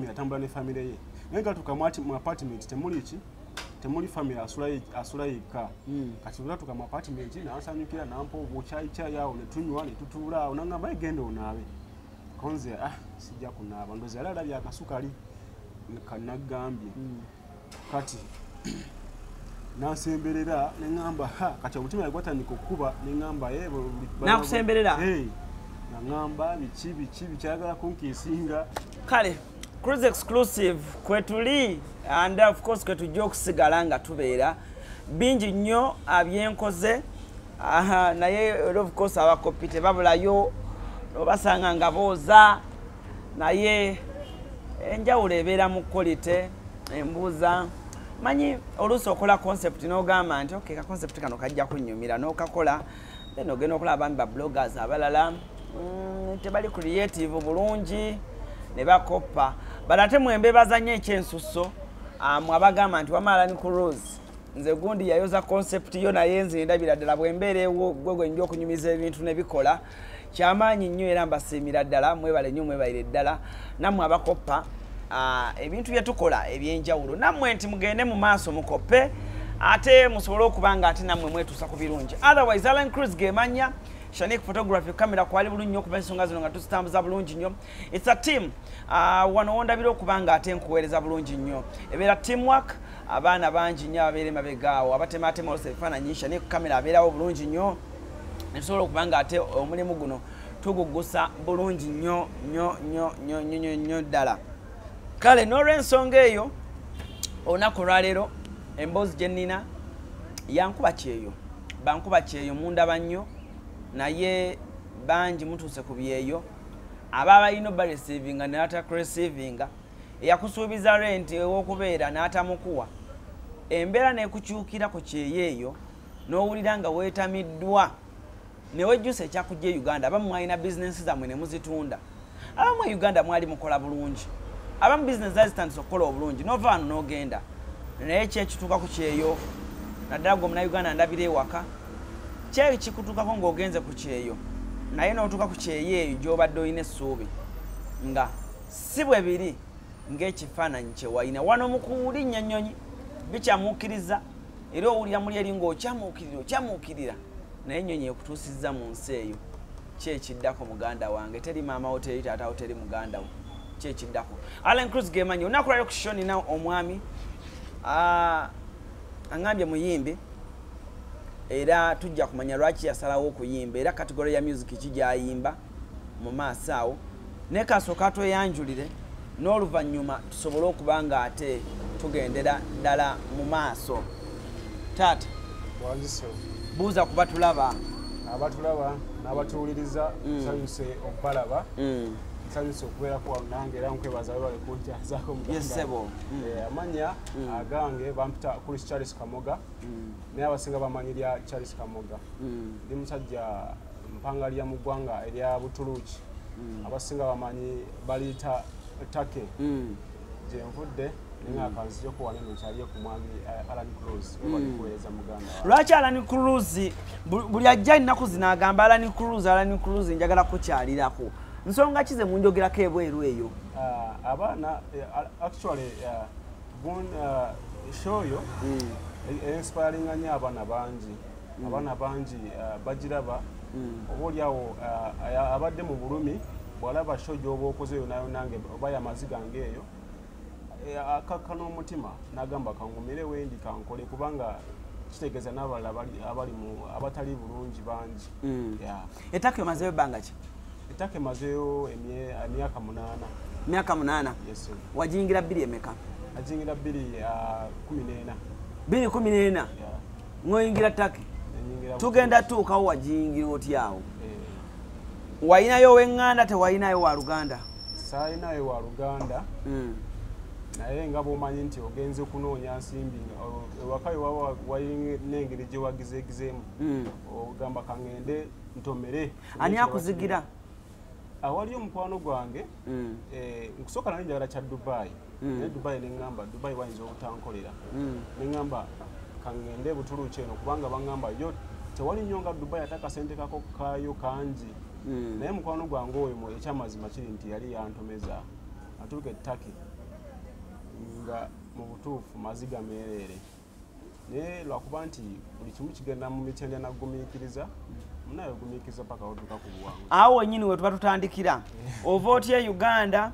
atambula ne family ye naye gatuka mu apartment temuli family asula yekka kati gatuka mu apartment n'asanyukira nampa obukyayicyayi awo ne tunywa ne tutuula awo n'angamba genda onaabe konze sijja kunaaba ndozi yali alabye akasukali kanagambye kati nasemberera neŋŋamba kati omutima yagwatandika okukuba neŋŋamba nakusemberera naŋŋamba biki bikyagala kunkiisinga kale cruise exclusive kwetuli and of course kwetujja okusigala nga tubeera bingi nnyo abyenkoze naye of course abakopi tebabulayo obasanga nga booza naye enjawulo ebeera mu quality embuuza manyi oluusi okola concept n'ogamba nti okay ka concept kano kajja kunnyumira n'okakola then ogenda okulaba abambi ba bloggers abalala tebali creative bulungi ne bakoppa balate mwembe bazanye ekyensusso mwabagamba nti wamala ni cruise nze gundi yayoza concept yo naye nze ndabira ddala bwembeerewo gwegwe njja okunyumiza ebintu ne bikola kyamaanyi nnyo era mbasiimira ddala mwebale nnyo mwebalire ddala nammwe abakoppa ebintu bye tukola ebyenjawulo nammwe nti mugende mu maaso mukoppe ate musobole okuba nga ate nammwe mwetuusa ku birungi otherwise Alan Cruz gemanya Shanik photography camera kwali bulungi nnyo okuba ensonga zino nga tuzitambuza bulungi nnyo it's a team wano wondabira okuba nga ate nkuweereza bulungi nnyo ebeera teamwork abaana bangi nnyo ababeera emabegaawo abatematema olusa ebifaananyi Shanik camera abeerawo bulungi nnyo netusobola okuba nga ate omulimu guno tugugusa bulungi nnyo ddala kale n'olw'ensonga eyo olunaku olwaleero emboozi gye nnina yankuba Kyeyo bankuba Kyeyo mundaba nnyo naye bangi mutuuse ku byeyo aba balina obaresivinga ne atakuresivinga eyakusuubiza renti ew'okubeera n'atamukuwa embeera n'ekukyukira ku Kyeyo eyo n'owulira nga weetamiddwa ne wejjusa ekyakujja e Uganda abamu mwalina bizinensi zammwe ne muzitunda abamu e Uganda mwali mukola bulungi abamu bizinensi zazitandisa okukola obulungi nova wano n'ogenda naye kyekituuka ku Kyeyo naddala gwe Munnayuganda ndabira ewaka Kyeyo kikutuukako ng'ogenze ku Kyeyo naye n'otuuka ku Kyeyo eyo gy'obadde olina essuubi nga si bwe biri ng'ekifaananyi kye walina wano mu kulinnya ennyonyi bikyamuukiriza era owulira muli eri ng'okyamuukirira naye ennyonyi ekutuusizza mu nsi eyo kyekiddako muganda wange teri maama wo teri taata wo teri muganda wo kyekiddako Alan Cruz gemanyi olunaku lwaliro ku show nina omwami angambye muyimbi era tujja kumanya lwaki yasalawo okuyimba era kategori ya music kijayimba mu maaso awo ne kasooka tweyanjulire n'oluvannyuma tusobole okuba nga ate tugendera ddala mu maaso taata buuza kuba tulaba abatulaba n'abatuwuliriza nsanyuse okubalaba nsanyuse okubeerako nange era nkwebaza webale kunjazaako yesebo amanya agange bampita Chris Charles Kamoga naye abasinga bamanyi lya Charles Kamoga ndi musajja mpanga lya mu ggwanga erya Butuluki abasinga bamanyi baliyita Take gye nvudde ninga akanzije ko wano nkyaliye ku mwami Alan Cruz webali kuweereza muganda lwaki Alan Cruz buli ajja ennaku zino agamba Alan Cruz njagala kukyalirako nsonga kize munjogerako ebweru eyo abaana actually show yo inspiring anya abaana bangi bagiraba oboolyawo abadde mu bulumi bwalaba show gy'oba okoze yo nayo nange oba yamaziga ngeeyo akakka n'omutima n'agamba kangumire wendi kankole kubanga kitegeeza n'abalala abatali bulungi bangi Etake mazeyo ebbanga ki? Etake mazeyo emyaka 8. Myaka 8? Yes. Wajingira 2 emeka? Ajingira 214. 214? Ngoyingira Take? Tugenda tuukawo wajingira otyawo? Wayinayo w'eŋŋanda tewayinayo wa Luganda? Sayinayo wa Luganda. Naye nga bw'omanyi nti ogenze kunoonya nsimbi ewakayo waba n'engeri gye wagizeegizeemu ogamba kangende ntomere. Ani akuzigira? Awali omukwano gwange nkusooka naye njagala kya Dubai. Naye Dubai ne ŋŋamba Dubai wayinza obutankolera. Ne ŋŋamba kangende Butuluki eno kubanga baŋŋamba yo tewali nnyo nga Dubai ate akasente kako kaayo kangi. Naye mukwano gwange oyo ekyamazima kiri nti yali yantomeza atuuka ettake nga mu butuufu maziga meereere naye lwakuba nti buli kimu kigenda mu mitendya nagumiikiriza munaye gumiikiriza paka otuuka ku buwanguzi. Awo wennyini we tuba tutandikira ova otya Uganda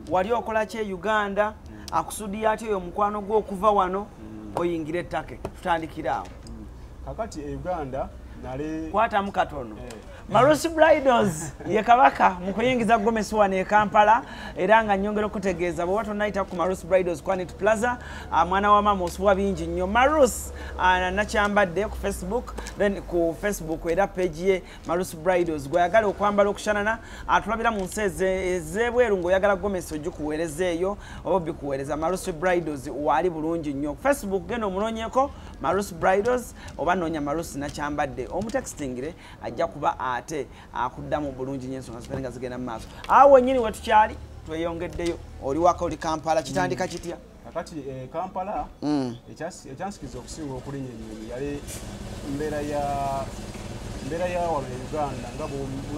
wali okola ki e Uganda akusudiya ati oyo mukwano gwe okuva wano oyingira ettake tutandikira awo. Kakati e Uganda nale kwatamu katono Marusi Bridals ye kabaka mu kuyingiza Gomesi wano e Kampala era nga nnyongera okutegeeza bwe watu nayita ku Marusi Bridals Quanit Plaza mwana wa mama osuwa bingi nnyo Marus nakyambadde ku Facebook then ku Facebook era page ye Marusi Bridals gweyagala okwambala okushanana atulabira mu nsi ez'ebweru ng'oyagala Gomesi ogikuweereza eyo oba bikuweereza Marusi Bridals wali bulungi nnyo Facebook genda omunoonyeko Marusi Bridals oba Nonya Marusi nakyambadde omutextingire ajja kuba ate akuddamu bulungi nnyo ensonga zigenda zigenda mu maaso. Awo nnyini we tukyali tweyongeddeyo oli waka oli Kampala kitandika kitya? Kakati Kampala ekyansikiza okusinga okulinya ennyonyi yali mbeera ya wano e Uganda nga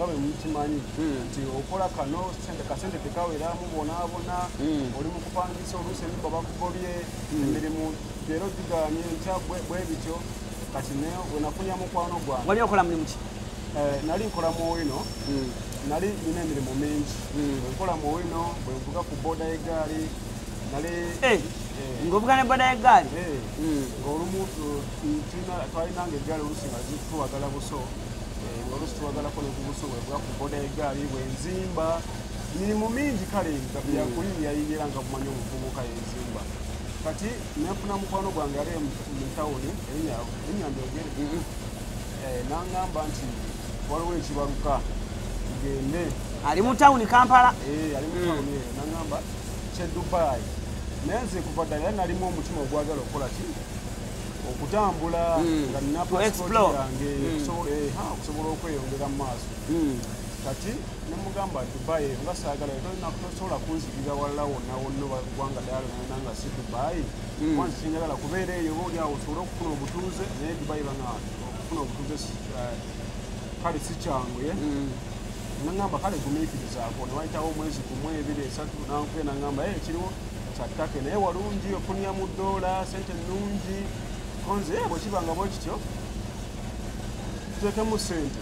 bwe mukimanyi nti okola kano kasente tekawera mubonaabona oli mu kupangisa oluusi emikwa bakugobye emirimu leero gigaanye ntya bwe bityo kati we nafunya mukwano gwange. Wali okola mulimu ki? Nali nkola mu Wuno nali nina emirimu mingi bwenkola mu Wuno bwenvuga ku boda y'eggaali nali ng'ovuga ne boda y'eggaali ng'olumu twalinanga eggaali oluusi nga tuwagala buso oluusi tuwagalako ne ku buso bwenvuga ku boda y'eggaali bwenzimba mirimu mingi kale yakuyiyayiira nga bumanyi omuvubuka yenzimba kati nefuna mukwano gwange ali mu tawuni erinnya ndyogere n'aŋŋamba nti waliwo ekibaluka tugende. Ali mu tawuni Kampala? Ali mu tawuni eyo n'aŋŋamba kye Dubai naye nze kuva ddala era nalimu omutima ogwagala okukola ki okutambula nga nina pasipoti yange okusobola okweyongera mu maaso kati nemugamba Dubai nga saagala tosobola kunzikiriza walala wonna wonna gwanga ddala nanga si Dubai kwanza kinyagala kubeera eyo oba oliawo osobole okufuna obutuuze naye Dubai banga okufuna obutuuze kale si kyangu naŋŋamba kale gumiikirizaako ne wayitawo omwezi gumu 2-3 nankwe naŋŋamba kiriwo kyattake naye walungi ofunira mu ddoola sente nnungi konze bwe kibanga bwe kityo tuteekemu sente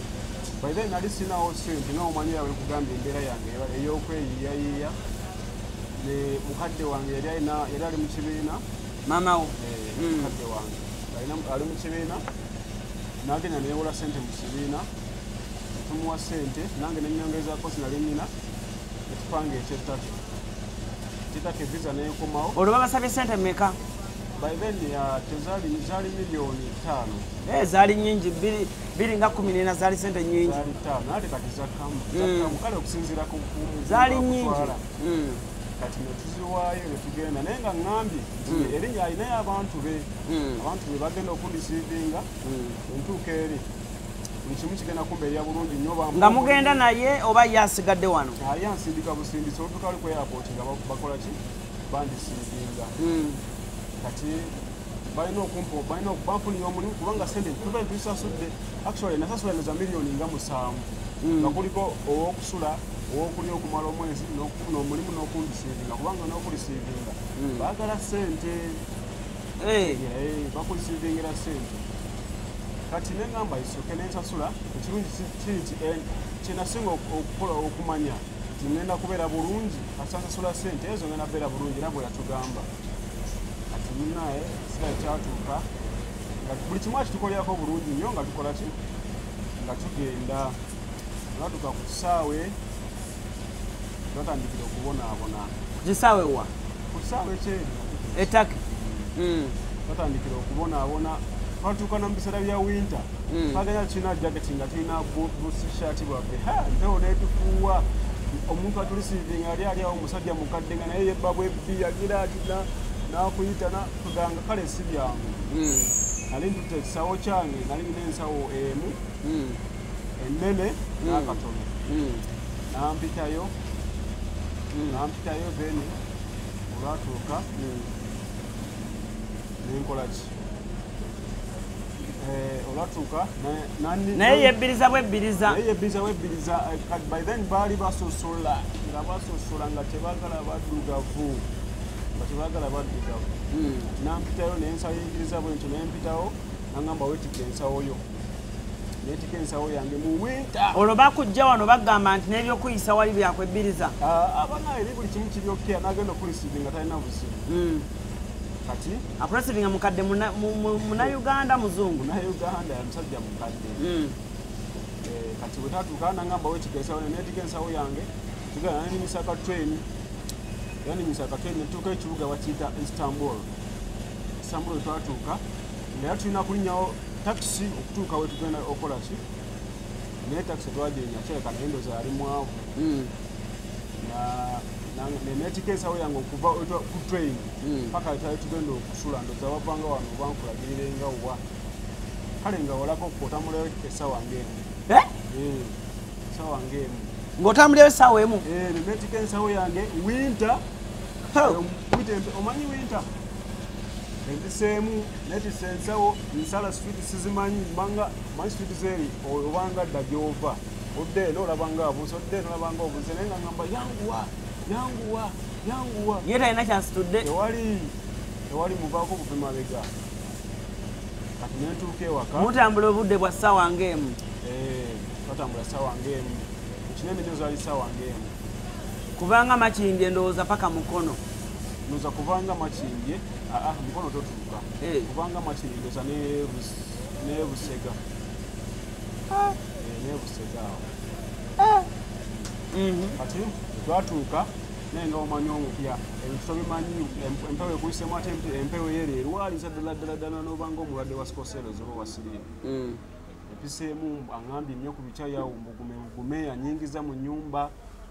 by then nali sinawo sente n'omanyi yawe kugamba embeera yange ey'okweyiyayiya ne mukadde wange yali ali mu kibiina mamawo mukadde wange ali mu kibiina n'agenda neewola sente mu kibiina tumuwa sente nange nenyongezaako sinali nnina ekipanga ekyettake visa neekomawo. Olwo babasabye sente mmeka? By then zaali miliyoni 5. Zaali nyingi biri nga 14 zaali sente nyingi. Zaali 5 ate kati zakkamu kale okusinziira ku zaali nyingi kati netuziwaayo netugenda naye nga ŋŋambye erinnya alinayo abantu be bagenda okundisiivinga entuuka eri buli kimu kigenda kumbeerera bulungi nnyo nga mugenda naye oba ye asigadde wano? Ye ansindika busindisi olutuuka ali ku airport nga bakola ki bandisiivinga kati balina banfunira omulimu kubanga sente tuba tuzisasudde actually nasasula za miliyoni nga 7 nga kuliko ow'okusula ow'okulya okumala omwezi n'okufuna omulimu n'okundisiivinga kubanga n'okulisiivinga baagala sente bakulisiivingira sente kati neŋŋamba isooke nensasula ekirungi kiri nti kyenasinga okumanya nti ngenda kubeera bulungi kasansasula sente ezo ngenda kubeera bulungi era bwe yatugamba kati munaye sira kyatuuka nga buli kimu akitukolerako bulungi nnyo nga tukola ki nga tugenda natuuka ku kisaawe twatandikira okubonaabona. Ku kisaawe wa? Ku kisaawe ekyeri ettake twatandikira okubonaabona twatuuka na mu biseera bya winter twaganya tulina jaketi nga tulina busishati bwaffe mpewo netufuuwa omuntu atulisiivinga yali aliawo omusajja mukadde nga naye yebba bwebbi yagira atina n'akuyita tuganga kale si byangu nali ntutte ekisawo kyange nali nina ensawo emu ennene n'akatono nampitayo then olwatuuka nenkola ki olatuuka naye yebbiriza bwebbiriza by then baali basosola nga tebaagala baddugavu nampitayo nensayingiriza bwe ntyo nempitawo nangamba wetika ensawoyo netika ensawo yange mu winta olwo bakujja wano bagamba nti n'ebyokuyisa wali byakwebbiriza abana eri buli kimu kibyokkeya nagenda okulisivinga talina buzibu kati akulesivinga mukadde munauganda muzungu munauganda musajja mukadde kati bwe tatuuka nangamba wetika ensawo netika ensawo yange tugenda nanimisa akatreni yanimisa akatreni netuuka ekibuga bakiyita Istanbul twatuuka naye tulina kulinnyawo taxi okutuuka we tugenda okola ki naye taxi twagirinnya kyeka naye ndoza yali mwavu nenetika ensawo yange okuva ku train paka twali tugenda okusula ndoza bavanga wano bankulagirirenga wa kale nga walako okwotamulayo esawa ng'emu esawa ng'emu ng'otambulirayo essaawa emu nenetika ensawo yange winter omanyi winter enziseemu netisa ensawo nsala switi sizimanyi banga manyi switi zeri obanga dda gyova odde eno olabanga abuuse odde eno olabanga obuuse naye nga ngamba yanguwa ye talina kyasitudde tewali muvaako buve mabega kati nentuuka ewaka mutambula obudde bwa ssaawa ng'emu twatambula ssaawa ng'emu ekinene nyo zaali ssaawa ng'emu kubanga makindye ndowooza paka mukono noza kubanga makindye mukono totuuka kubanga makindye ndoza nebusega awo kati twatuuka naye nga omanyi omupya ebintu tobimanyi empewo ekuyisemu ate empewo yeri erwaliza ddala nobanga omulwadde wa sikoserozi oba wasirire episeemu aŋambye nnyo ku bikya yawumbugume anyingiza mu nnyumba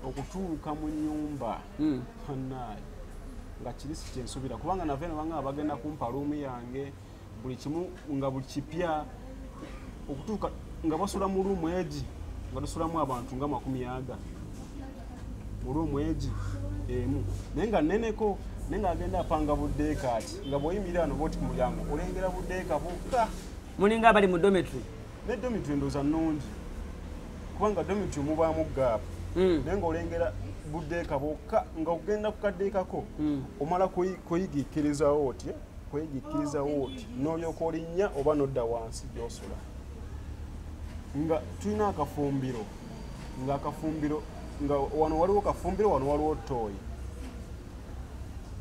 okutuuka mu nnyumba anaayi nga kirisi kyensubira kubanga nave nabanga bagenda kumpa luumu yange buli kimu nga buli kipya okutuuka nga basula mu luumu egi nga tusulamu abantu nga 100 mu luumu egi emu naye nga neneko naye nga agenda apanga buddeeka ati nga bw'oyimirira wano bwoti ku mulyango olengera buddeeka bwokka mulinga abali mu dometry ne dometry ndooza nnungi kubanga dometry mubaamu gaapu naye ng'olengera buddeeka bwokka nga ogenda ku kaddeekako omala kweyigiikirizawo oti n'olyoka olinnya oba nodda wansi gy'osula nga tulina akafumbiro nga wano waliwo kafumbiro wano waliwo tooyi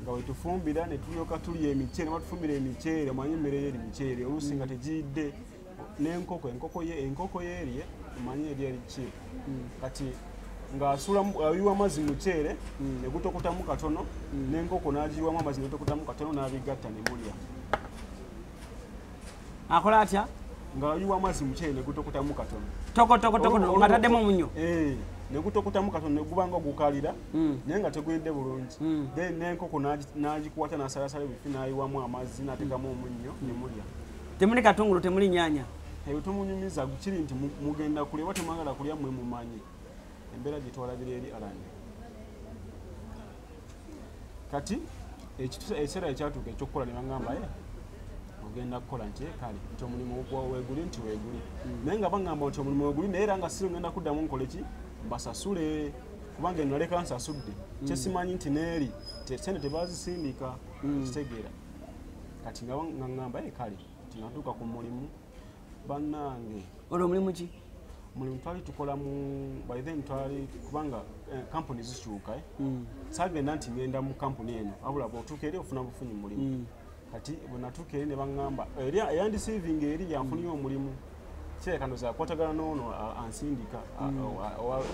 nga wetufumbira ne tulyoka tulya emiceere batufumbira emiceere omanyi emmere yeri miceere oluusi nga tegiyidde enkoko yerye omanyi eri eriki kati ng'ayiwa amazzi muceere ne gutokotamu katono n'enkoko n'agiyiwamu amazzi ne gutokotamu katono n'abigatta ne mulya akola atya ng'ayiwa amazzi muceere ne gutokotamu katono tokotokotoko nga taddemu omunyo ne gutokutamu katono ne gubanga ogukalira naye nga tegwidde bulungi then n'enkoko n'agikwata n'asalasala ebifi n'ayiwamu amazzi n'ateekamu omunnyo ne mulya temuli katungulu temuli nnyanya ebyo tumunyumiza kiri nti mugenda kulya oba temwagala kulya mmwe mumanyi embeera gye twalabira eri alandi kati ekiseera ekyatuuka ekyokukola ne bagamba ogenda kukola nti kale nti omulimu weeguli nti weeguli naye nga bagamba nti omulimu weeguli naye era nga si ngenda kuddamu nkole ki mbasasule kubanga enaleka nsasudde kyesimanyi nti neeri sente tebazisindika kitegeera kati nga ngamba kale nti natuuka ku mulimu bannange olwo omulimu ki mulimu twali tukola mu by then twali kubanga kampuni zikyuka sagenda nti ngenda mu kampuni eno wabula bw'otuuka eri ofuna bufunyi mulimu kati bwenatuuka eri ne baŋŋamba eyandisiivinga eri yanfunira omulimu kireka ndoza akwatagana n'ono ansindika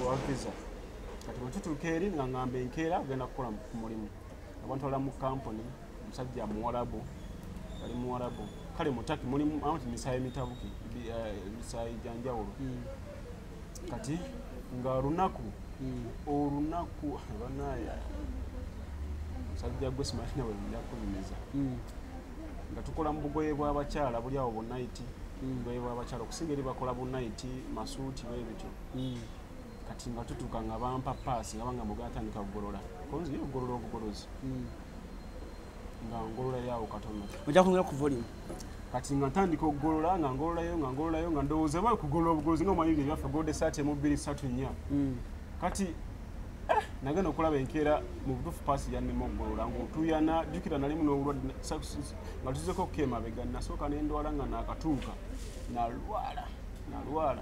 wa visa kati bwetutuuka eri nga ŋŋamba enkeera agenda kukola ku mulimu abantwala mu kampuni omusajja muwalabu ali muwalabu kale mutaki mulimu anti misaayi mitabuki misaayi janjawulo kati nga olunaku banaye omusajja gwe simanyi nawe njakunyumiza nga tukola mu bugoye bw'abakyala buli awo bunaiti bugoye bw'abakyala okusinga eri bakola bunaiti masuuti bwebityo kati nga tutuuka nga bampa paasi nga banga mugenda atandika kugolola konzi ogolola obugolozi nga ngolola yawo katono ojja kwongera ku volume kati nga ntandika okugolola nga ngololayo nga ndowooza bali kugolola obugolozi nga omanyire ebyaffe golde saati emu 2-3-4 kati nagenda okulaba enkeera mu butuufu paasi yannema okugolola ng'otuyana jjukira nalimu n'obulwadde nga tuzeko kemabega nasooka nendwala nga naakatuuka nalwala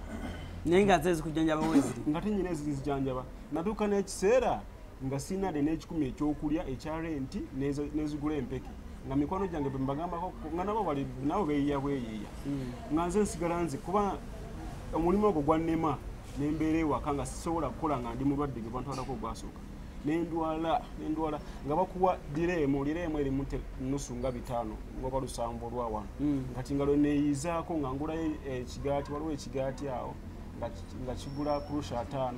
naye nga ze zikujjanjaba weziri nga tenyina ezijanjaba natuuka n'ekiseera nga sinade n'ekikumi ekyokulya ekya renti nezigula empeke nga mikwano gyange bembagambako nga nabo beeyiya bweyiiya nga nze nsigala nze kuba omulimu ogwo gwannema nembeera ewaka nga sisobola kukola nga ndi mulwadde ge bantwalako ogwasooka nendwala nga bakuwa diremu erimu nusu nga 5 ngoba 7 olwa 1 kati nga lwe neeyizaako nga ngulayo ekigaati waliwo ekigaati awo nga kigula kurusha 5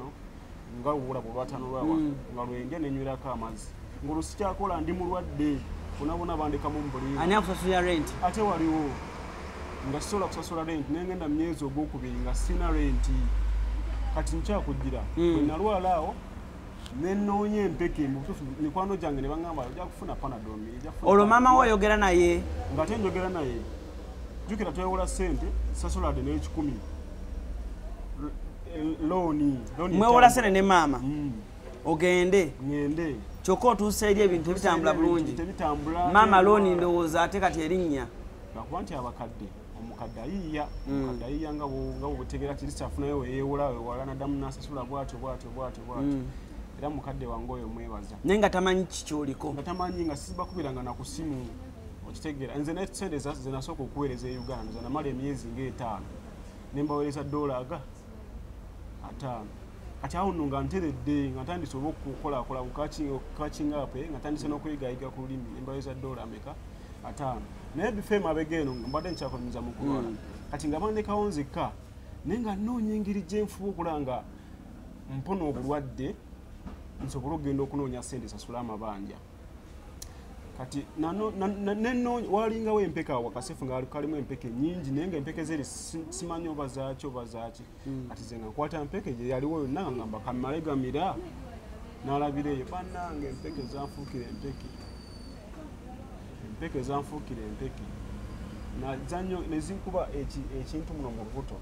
nga obulabu olwa 5 olwa 1 nga lwendya nenywerako amazzi ng'olusikyakola ndi mulwadde bonabona bandekamu mubuliri ani akusasulira renti ate waliwo nga sisobola kusasula renti nengenda mu myezi ogwokubiri nga sina renti kati nkyakugira bwe nalwala awo nenoonya empeke mubutuufu mikwano gyange ne baŋŋamba ojja kufuna panadomi olwo maama we oyogera naye nga te njogera naye jjukira twewola ssente sasulade n'ekikumi looni mwewola sente ne maama ogende ngende kyokka otuusa eri ebintu tebitambula bulungi maama looni ndowooza ate kati erinnya lwakuba nti abakadde omukadde ayiiya nga bwebutegera kirisi afunayo weyeewola wewala naddamu nasasula bwatyo era mukadde wange oyo mwebaza naye nga tamanyi kikyoliko nga tamanyi nga sibakubiranga nakusimu okitegeera nze nesente zenasooka okuweereza e Uganda zenamala emyezi nga 5 nembaweereza $5 kati awo nno nga nteredde nga ntandise oba okukolakola kukakingape nga tandise n'okwegayiga ku lulimi nembaweereza $5 naye bife emabega eno nga mbadde nkyakolimiza mu kulwala kati nga bandekawo nzekka naye nga nnoonya engeri gye nfuba okulaba nga mpona obulwadde nsobola okugenda okunoonya ssente sasula amabanja kati walingawo empeke awo akasefu nga kalimu empeke nyingi naye nga empeke zeri simanyi oba zaaki kati ze nga nkwata mpeke gye yaliwo yonna nga ngamba kamale gamira n'alabira eyo bannange empeke zanfuukira empeke nazanyo nezinkuba ekintu muno mu lubuto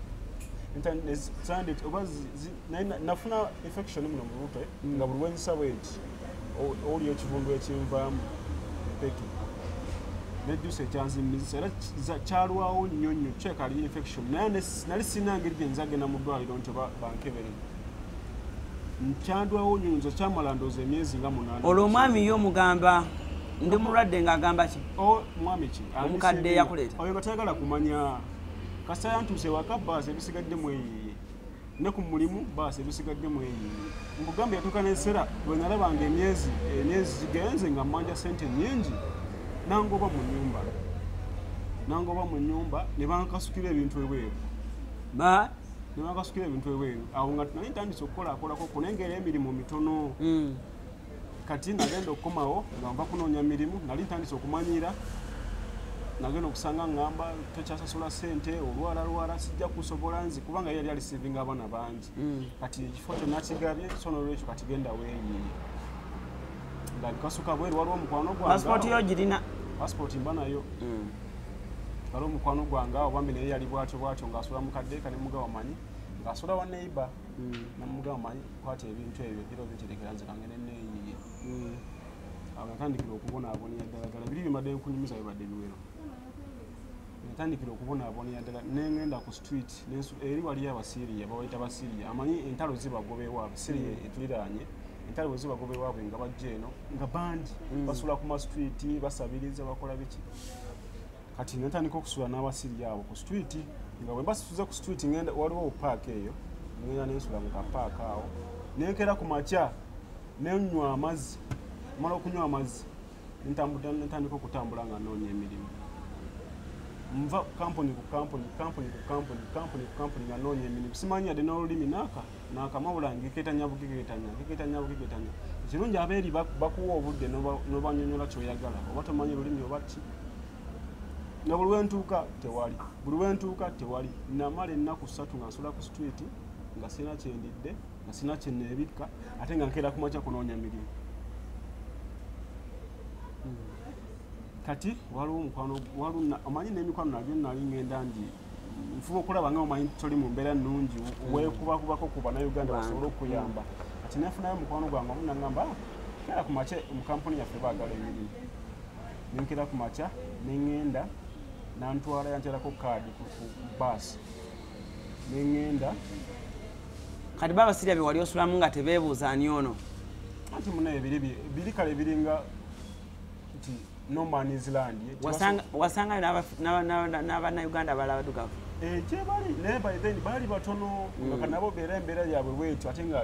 nafuna infection muno mu lubuto nga buli wenzisaba eki oli ekivundu ekinvaamu empeke nejjusa ekyanzimizisa era kyalwawo nnyo kyekali infection naye nali sina ngeri gyenzagenda mu ddwaliro nti bankebere nkyandwawo nnyo nze kyamala ndooza emyezi nga 8 olwo omwami yo omugamba ndi mulwadde ng'agamba ki mwami ki omukadde yakuleeta oyo nga tayagala kumanya kasaya ntuuse waka baasi ebisigadde mweyiye ne ku mulimu baasi ebisigadde mweyiye mugamba yatuuka n'ekiseera bwe nalabanga emyezi zigenze nga mmanja sente nnyingi nangoba mu nnyumba ne bankasukira ebintu ebweru awo nga nali ntandise okukolakolako kunengera emirimu mitono kati nagenda okukomawo nga nva kunoonya mirimu nali ntandise okumanyira nagenda okusanga ngamba tokyasasula ssente olwala sijja kusobola nzi kubanga yali alisivinga abaana bangi kati ekifo kyonna kigabye so nolwekyo kati genda weeyiye nga bikasuka bweru waliwo omukwano gwange passport yo girina passport mba nayo waliwo omukwano gwange awo bambi naye yali bwatyo ng'asula mukaddeeka ne mugawa manyi ng'asula wa neighbor namugawa manyi kwati ebintu ebyo biro binterekera nze kangene neeyiye awo natandikira okubonaabonera ddala biri bimadde nkunyumiza bibadde biwero natandikira okubonaabonera ddala nengenda ku street eri waliyo abasiriya babayita basiriya amanyi entalo zibagobewaabwe siriya etuliraanye entalo bwe zibagobewaabwe nga bajja eno nga bangi basula ku mastreet basabiriza bakola biki kati natandika okusula n'abasiriya abo ku street nga bwe mbasituza ku street ngenda waliwo paaka eyo ngenda nensula mu kapaaka awo nenkera ku makya nenywa amazzi mala okunywa amazzi ntandika okutambula nga noonya emirimu nva kampuni nga noonya emirimu simanyi yadde n'olulimi nakamawula ngeketanya ekirungi abeeri bakuwa obudde n'obanyonyola kyoyagala oba tomanyi lulimi oba ki nga buli wentuuka tewali namala ennaku 3 nga nsula ku street nga sina kyendidde nga sina kyeneebikka ate nga nkeera kumakya kunoonya mirimu kati waliwo omukwano omanyi n'emikwano nagyo nali ngenda ndi nfuba okulaba nga omanyi toli mu mbeera nnungi weekubakubako ku bannayuganda basobole okuyamba kati nefunayo omukwano gwange omu nagamba kera ku makya mu kampuni yaffe baagala emirimu nenkera ku makya neŋŋenda nantwala yanterako kaadi ku baasi neŋŋenda kati baba sirya bye wali osulamu nga tebeebuuza ani ono anti munaye biri kale biringa nti no man is land wasangayo n'abannayuganda abalala badugavu kyebali naye by then baali batono nga kanabo beera embeera yabwe bwetyo ate nga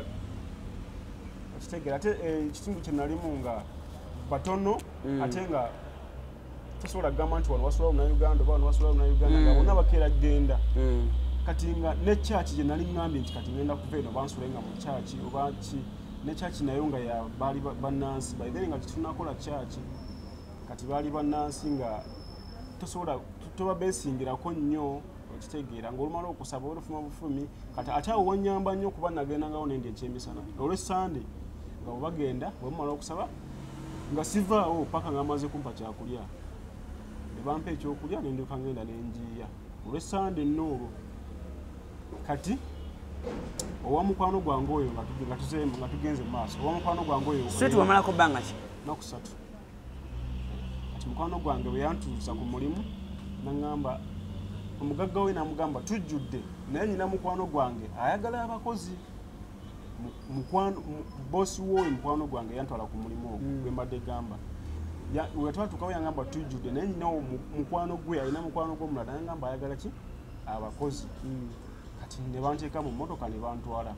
okitegeera ate ekitundu kye nalimu nga batono ate nga tosobola kugamba nti wano wasula omunayuganda oba wano wasula omunayuganda nga bonna bakeera genda kati nga ne church gye nali ŋŋambye nti kati ngenda kuva eno bansule nga mu church oba ki ne church nayo nga baali bannansi by then nga tetunakola church kati baali bannansi nga tosobola toba beesingirako nnyo okitegeera ng'olumala okusaba olufuma bufumi kati ate awo wanyamba nnyo okuba nagendangawo nendi ekyemisana olw'essande nga bwe bagenda bwe mumala okusaba nga sivaawo paka nga amaze kumpa kyakulya ne bampa ekyokulya nendyoka ngenda nenjiiya olw'essande nnoolwo kati owamukwano gwange oyo nga tugenze mu maaso owamukwano gwange oyo street wamalako bbanga ki naku 3 kati mukwano gwange bwe yantuusa ku mulimu naŋŋamba omugagga we namugamba tujjudde naye nyina mukwano gwange ayagala abakozi boosi w'oyo mukwano gwange yantwala ku mulimu ogwo gwe mbadde gamba wetwatuukawo yangamba tujjudde naye nyina mukwano gwe alina mukwano gw'omulala nayangamba ayagala ki abakozi kati ne banteeka mu mmotoka ne bantwala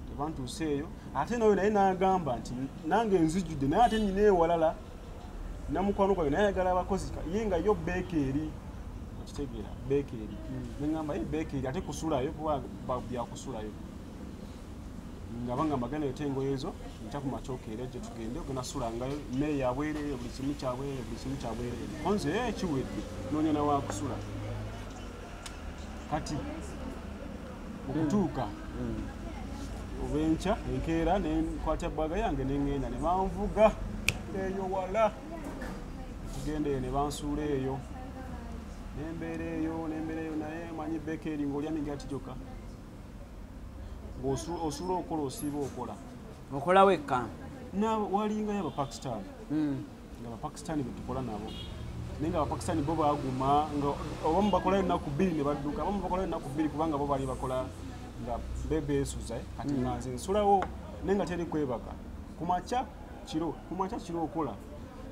tebantuuse eyo ate nayo naye n'agamba nti nange nzijjudde naye ate nyina ewalala namukwano gwange naye ayagala abakozi ye nga yo beekeeri okitegeera beekeeri neŋŋamba ye beekeeri ate kusulayo kuba byakusulayo nga bangamba genda yete engoye ezo nta ku makyokeera gye tugende ogenda sulangayo mmere yabwereere buli kimu kyabwereere onze ekiwedde noonya nawakusula kati okutuuka obwenkya enkeera nenkwata bbaga yange neŋŋenda ne banvuga eyo wala tugendeeyo ne bansuula eyo nembeera eyo naye manyi bekeeri ng'olya migati gyokka ng'osula okola osiiba okola wekka walingayo abapakisitaani nga abapakisitaani betukola nabo naye nga abapakisitaani bo baguma nga obamu bakolayo ennaku 2 ne badduka abamu bakolayo ennaku 2 kubanga bo bali bakola nga bebeesuza kati nga nze nsulawo naye nga teri kwebaka kumakya kiro okola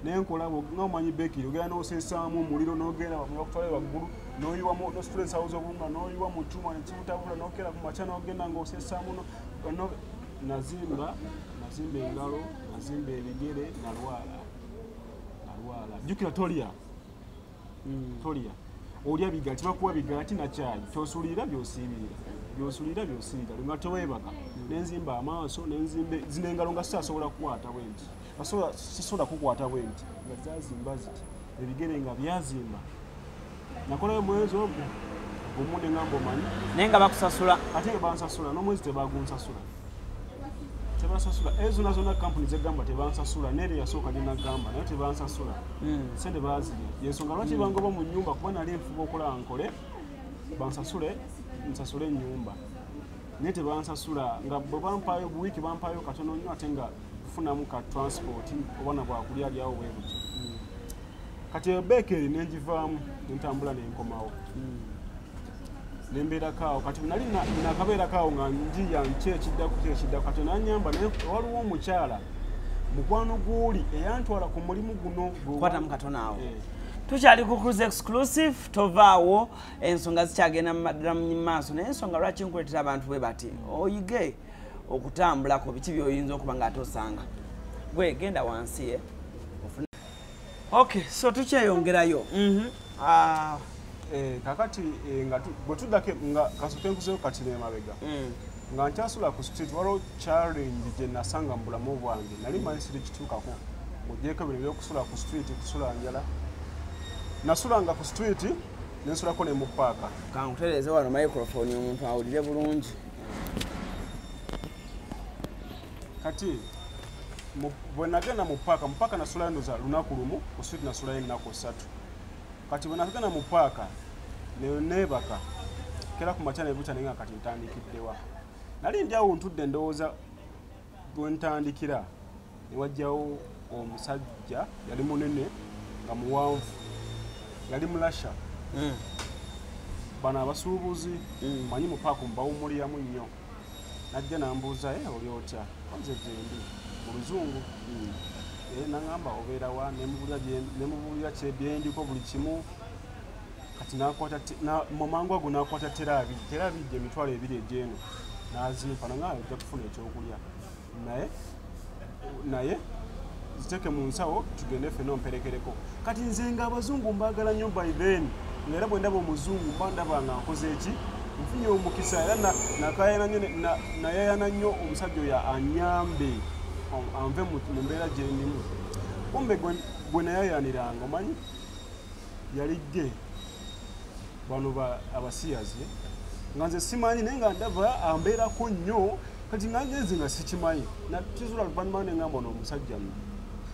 naye nkola nga omanyi beekiri ogenda n'osesaamu omuliro n'ogenda bakutwalayo waggulu n'oyiwamu nositula ensawo z'obulunga n'oyiwa mu kyuma nekibutabula n'okera ku makya n'ogenda ng'osesaamu nazimba engalo nazimba ebigere nalwala jjukira tolya olya bigala tibakuwa bigala kinakyayi kyosuulira byosiibirira nga teweebaka nenzimba amaaso zino engalo nga sisasobola kukwata bwenti sisobola kukwata bwenti nga zazimba ziti ebigere nga byazimba nakolayo mwezi ogwo gumu neŋŋamba omanyi naye nga bakusasula ate bansasula n'omwezi tebagunsasula ezo zonna kampuni zegamba tebansasula neero yasooka gyenagamba naye tebansasula sente bazirya yensonga lwaki bangoba mu nnyumba kuba nali nfuba okola nkole nsasule ennyumba naye tebansasula nga bwe bampaayo buwiiki bampaayo katono nnyo ate nga kufunamu ka transport obana bwakulya lyawo bwe butyo kati eyo beekeri nenjivaamu nentambula nenkomawo nembeerakaawo kati nali nakabeerakaawo nga njiya nkyekiddaku kati nanyamba naye waliwo omukyala mukwano gw'oli eyantwala ku mulimu guno kwatamu katono awo tukyali ku cruise exclusive tovaawo ensonga zikyagenda maddala mu maaso naye ensonga lwaki nkuleetera abantu bwe bati oyige okutambulako biki byoyinza okuba nga ate osanga gwe genda wansi okay so tukyeyongerayo kakati bwe tuddako nga kasooke nkuzeyo kati nemabega nga nkyasula ku street waliwo challenge gye nasanga mu bulamu bwange nali manyi sirikituukako ogyeko bino ebyokusula ku street kusula njala nasulanga ku street nensulako ne mu paaka kankutereeze wano microphone omuntu awulire bulungi kati bwe nagenda mu paaka nasula ndoza lunaku lumu ku street nasulayo ennaku 3 kati bwe nagenda mu paaka neebaka kera ku makya nebuuta nenga kati ntandikiddewa nali ndi awo ntudde ndowooza bwe ntandikira ne wajjawo omusajja yali munene nga muwanvu yali mulasha bano abasuubuzi manyi mu paaka mubawumuliramu nnyo najja nambuuza oli otya nze gyendi mu luzungu naŋŋamba obeera wa nemubulira kyebyendiko buli kimu kati mu mangu ago nakwata terabijja emitwalo 2 egy'eno nazimpa naŋŋamba ojja kufuna ekyokulya naye ziteke mu nsawo tugende ffenna omperekereko kati nze nga abazungu mbaagala nnyo by then era bwe ndaba omuzungu mba ndaba nga nkoze eki nfunye omukisa era nayayana nnyo omusajja oyo anyambe anve mu mbeera gye ndimu kumbe gwe nayayaniranga omanyi yali ge bano abasiyazi nga nze simanyi naye nga ndaba ambeerako nnyo kati ngangenze nga sikimanyi nakizula luvannyuma neŋŋamba ono omusajja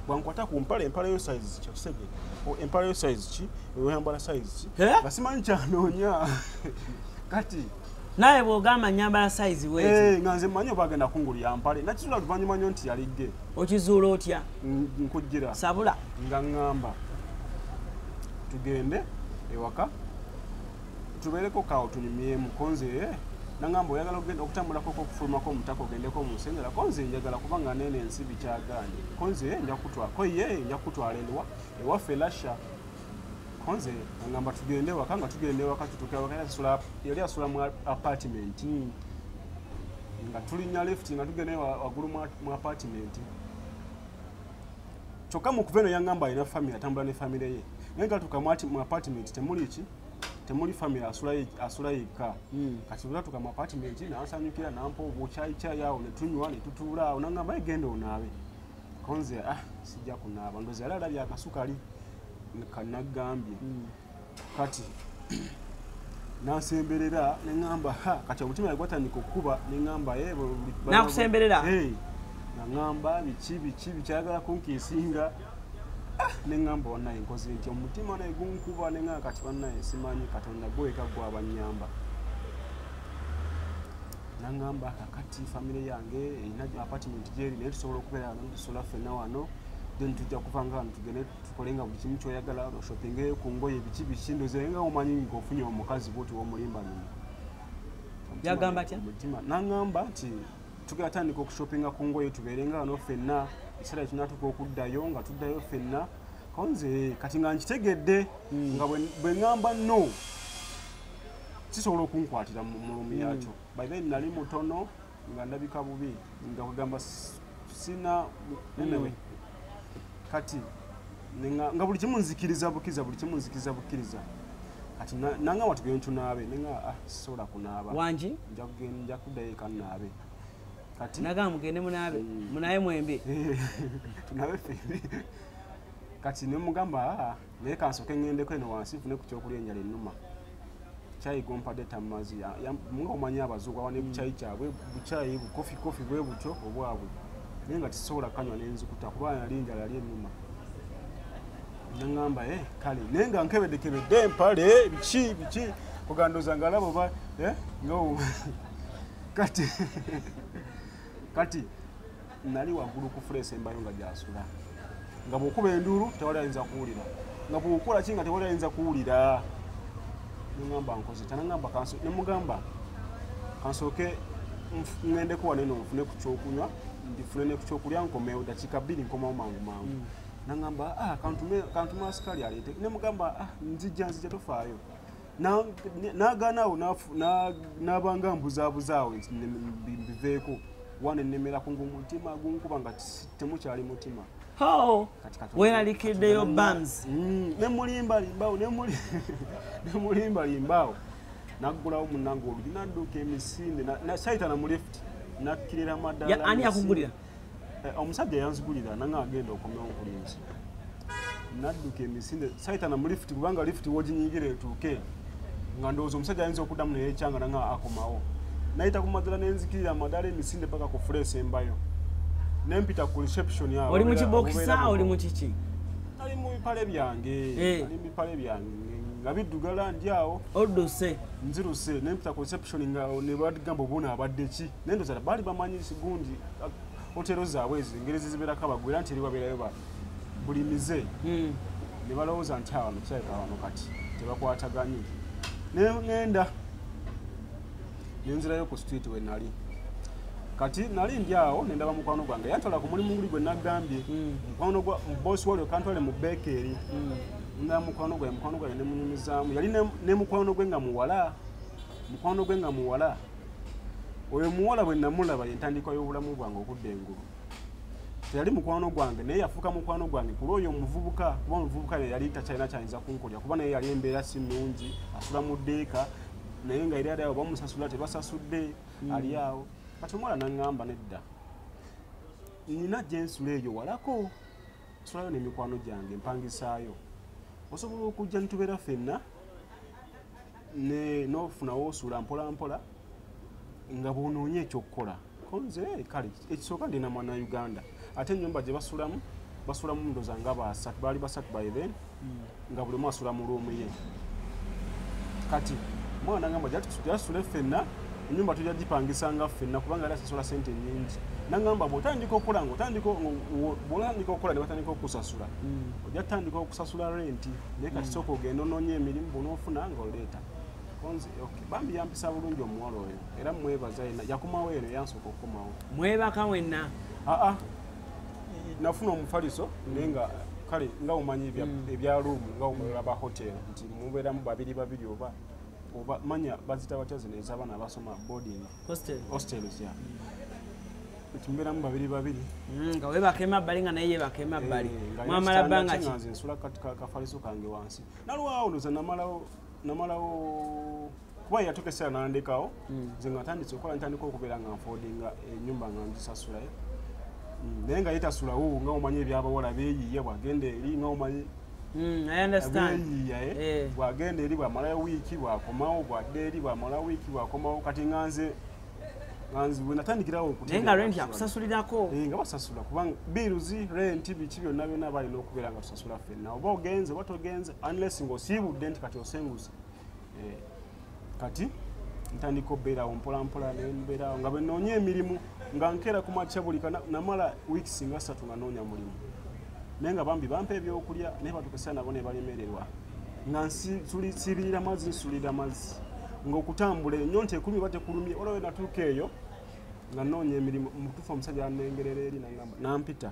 bwankwata ku empala yo size kyakusege empala yo size ki oyambala size ki nga simanyi kyanoonya kati naye bw'ogamba nyambala size wezi nga nze manyi oba agenda kungulira mpale nakizula luvannyuma nnyo nti yali ge okizuula otya nkujjira sabula nga ŋŋamba tugende ewaka tubeereko kawo tunyumyemu konze naŋŋamba oyagala okutambulako okufulumako omutaka ogendeko omunsengera konze njagala kubanga nene ensi bikyagaanye konze nja kutwala ewaffe lasha konze naŋŋamba tugende ewaka nga tugende ewaka tutuuka ewaka yali asula mu apartment nga tulinnya lift nga tugende waggulu mu apartment kyokka mu kuva eno yaŋŋamba alina famire atambula ne famire ye naye gatuuka mu apartment temuli famire asula yekka kati bwetatuuka mu apartment nansanyukira nampa obukyayicayi awo netunywa netutuula awo naŋŋamba genda onaabe konze sijja kunaaba ndozi yali alabye akasukali kanagambye kati nansemberera neŋŋamba kati omutima yali gwatandika okukuba neŋŋamba nakusemberera naŋŋamba biki bikyagala kunkiisinga neŋŋamba wannaye nkoze nti omutima naye gunkuba neŋŋamba kati wannaye simanyi katonda gweka gwabanyamba naŋŋamba kakati famire yange erina apartment gyeri naye tusobola okubeera wano tusobola ffenna wano then tujja kuva nga wano tugende tukole nga buli kimu kyoyagala oshopinge ku ngoye biki ndoze nga omanyi ng'ofunye omukazi bwoti w'omulimba nino yagamba atya naŋŋamba nti tugenda tandika okushopinga ku ngoye tubeere nga wano ffenna ekiseera kinatuuka okuddayo nga tuddayo ffenna konze kati nga nkitegedde nga bwe ŋŋamba no kisobola okunkwatira mu lumi yakyo by then nali mutono nga ndabika bubi nga kugamba sina nenewe kati nga buli kimu nzikiriza bukkiriza kati naŋŋamba tugende tunaabe nenga sisobola kunaaba wangi nja kuddayo eka naabe kati nagamba mugende munaabe mwembi tunaabe ffembi kati nemugamba naye kansooke ŋŋendeko eno wansi nfune ku kyokulya enjala ennuma kyayi gompadde tamazi nga omanyi abazungu awa ne bucayi kyabwe bucayi bukofi bwe butyo obwabwe naye nga tisobola kanywa nenzikuta kuba yali enjala yali ennuma naŋŋamba kale naye nga nkebedde empale biki kugandoza nga alaba oba kati nali waggulu ku furesi embayo nga gyasula nga bw'okuba enduulu tewali ayinza kuwulira nga bw'okola ki nga tewali ayinza kuwulira neŋŋamba nkoze tanaŋŋamba nemugamba kansooke ŋŋendeko waneno nfune ku kyokunywa ndifune ne ku kyokulya nkomewo dakiika 2 nkomawo mangu naŋŋamba kantuma asikali aleete nemugamba nzijja tofaayo naganaawo nabanga mbuzabuzaawo mbiveeko wane nnemerako ngaomutima gunkuba nga temukyali mutima weeralikiddeyo bams nemulimbalimbawo naggulawo munange olugi nadduuka emisinde sayitana mu lift nakkirira maddala ani yakugulira omusajja yanzigulira nanga agenda okomyawo nkulinzi nadduuka emisinde sayitana mu lift kubanga lift woginyingira etuuke nga ndowooza omusajja ayinza okuddamu naye ekyanga nanga akomawo nayita ku maddala nenzikirira amaddala emisinde paka ku furesi embayo nempita ku reception yawe oli mu kibokisa oli mu kiki ali mu bipale byange ali mu bipale byange nga biddugala ndi awo odduse nziruse nempita ku reception nga ne bagamba obuna abadde ki nendoza bali bamanyi sigundi hotelo zaabwe ezingerezi zibeerako abagwira nti eri babeerayo ba buli mize ne balowooza nti awano kyayika wano kati tebakwataganyi nengenda nenzirayo ku street we nali kati nali ndi awo nendaba mukwano gwange yantwala ku mulimu guli gwe naggambye mukwano gwa bosi wali okantwale mu bakery ndaba mukwano gwange ne munyumizaamu yali ne mukwano gwe nga muwala oyo muwala bwe namulaba yentandikwa y'obulamu bwange okudda engulu teyali mukwano gwange naye yafuuka mukwano gwange kuli oyo omuvubuka kuba omuvubuka yali takyalina kyayinza kunkolera kuba naye yali embeera si nnungi asula mu ddeeka naye nga eri awo bamusasula tebasasudde ali awo kati omuwala naŋŋamba nedda nina gye nsula eyo walako nsulayo n'emikwano gyange mpangisaayo osobola okujja nitubeera ffenna n'ofunawo osula mpola mpola nga bw'onoonya ekyokukola konze kale ekisooka ndina mwana Uganda ate ennyumba gye basulamu ndoza nga basatu baali basatu by then nga buli omu asula mu luumu ye kati mwana ngamba gyasule ffenna ennyumba tujja gipangisanga ffenna kubanga ali asasula sente nnyingi nangamba bw'otandika okukola bw'otandika okukola ne batandika okusasula ojja tutandika okusasula renti naye kati sooka ogenda onoonya emirimu bw'onoofuna ng'oleeta konzi bambi yampisa bulungi omuwala oyo era mwebaza yena yakomawo eno yansooka okukomawo mwebaka wenna nafuna omufaliso naye nga kale nga omanyi ebya ruumu nga omulaba hotel nti mubeeramu babiri oba manya bazita batya zino ez'abaana abasoma boarding hostels ya nti mubeeramu babiri nga webaka emabbali nga naye yebaka emabbali mwamala bbanga ki nze nsula kafaliso kange wansi nalwawo ndoza namalawo kuba yatuuka essera nandekawo nze nga ntandise okukola ntandika okubeera nga nfoodinga ennyumba nga nzisasulayo naye nga yetasulawo nga omanyi ebyabawala beeyiiya bwagenda eri nga omanyi beeyiiya bwagenda eri bwamalayo wiiki bwakomawo bwadde eri bwamalayo wiiki bwakomawo kati nganze bwe natandikirawo naye nga renti akusasulirako nga basasula kubanga biruzi renti biki byonna balina okubeera nga tusasula ffenna oba ogenze oba togenze unless ng'osiibudde nti kati osenguse kati ntandika obeerawo mpolampola nembeerawo nga bwe noonya emirimu nga nkeera ku makya buli namala wiikisi nga 3 nga noonya mulimu naye nga bambi bampa ebyokulya naye batukesa nabo ne balemererwa nga nsibirira mazzi nsulira mazzi ng'okutambula ennyo nti ekulumye oba tekulumye olwawe natuuka eyo nga noonya emirimu mutuufu omusajja anengerera eri nampita